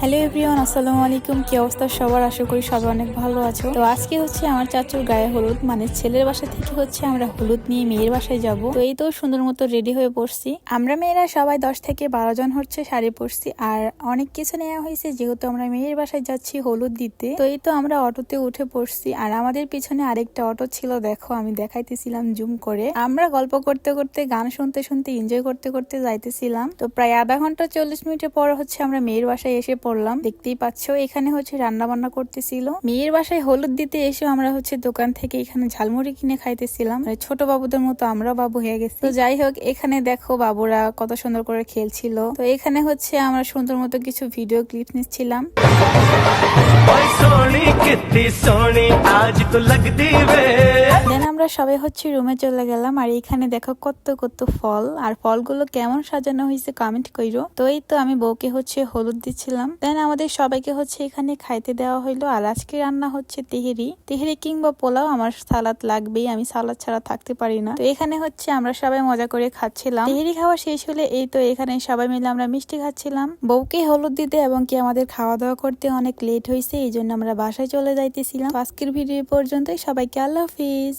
Hello everyone, আসসালামু আলাইকুম। কি অবস্থা সবার? আশা করি সবাই অনেক ভালো আছো। তো আজকে হচ্ছে আমার চাচুর গায়ে হলুদ, মানে ছেলের বাসা থেকে হচ্ছে আমরা হলুদ নিয়ে মেয়ের বাসায় যাব। তো এই তো সুন্দর মতো রেডি হয়ে পড়ছি। আমরা মেয়েরা সবাই 10 থেকে 12 জন হচ্ছে শাড়ি পরছি, আর অনেক কিছু নেওয়া হয়েছে যেহেতু আমরা মেয়ের বাসায় যাচ্ছি হলুদ দিতে। তো এই তো আমরা অটোতে উঠে পড়ছি, আর আমাদের পিছনে আরেকটা অটো ছিল, দেখো আমি দেখাইতেছিলাম জুম করে। আমরা গল্প করতে করতে, গান শুনতে শুনতে, এনজয় করতে করতে যাইতেছিলাম। তো প্রায় আধা ঘন্টা 40 মিনিটের পর হচ্ছে আমরা মেয়ের বাসায় এসে পড়লাম। দেখতেই পাচ্ছ এখানে হচ্ছে রান্না বান্না করতেছিল। মেয়ের বাসায় হলুদ দিতে এসে আমরা হচ্ছে দোকান থেকে এখানে ঝালমুড়ি কিনে খাইতেছিলাম। মানে ছোট বাবুদের মতো আমরা বাবু হয়ে গেছি। তো যাই হোক, এখানে দেখো বাবুরা কত সুন্দর করে খেলছিল। তো এখানে হচ্ছে আমরা সুন্দর মতো কিছু ভিডিও ক্লিপ নিচ্ছিলাম। দেন আমরা সবাই হচ্ছে রুমে চলে গেলাম, আর এখানে দেখো কত কত ফল, আর ফলগুলো কেমন সাজানো হয়েছে কমেন্ট কইরো। তো এই তো আমি বউকে হচ্ছে হলুদ দিচ্ছিলাম। দেন আমাদের সবাইকে হচ্ছে এখানে খাইতে দেওয়া হইলো। আর আজকে রান্না হচ্ছে তেহেরি কিংবা পোলাও। আমার সালাদ লাগবেই, আমি সালাদ ছাড়া থাকতে পারি না। তো এখানে হচ্ছে আমরা সবাই মজা করে খাচ্ছিলাম। তেহেরি খাওয়া শেষ হলে এই তো এখানে সবাই মিলে আমরা মিষ্টি খাচ্ছিলাম। বউকে হলুদ দিতে এবং কি আমাদের খাওয়া দাওয়া করতে অনেক লেট হয়েছে, এই জন্য আমরা বাসায় চলে যাইতেছিলাম। আজকের ভিডিও পর্যন্তই, সবাইকে আল্লাহ হাফিজ।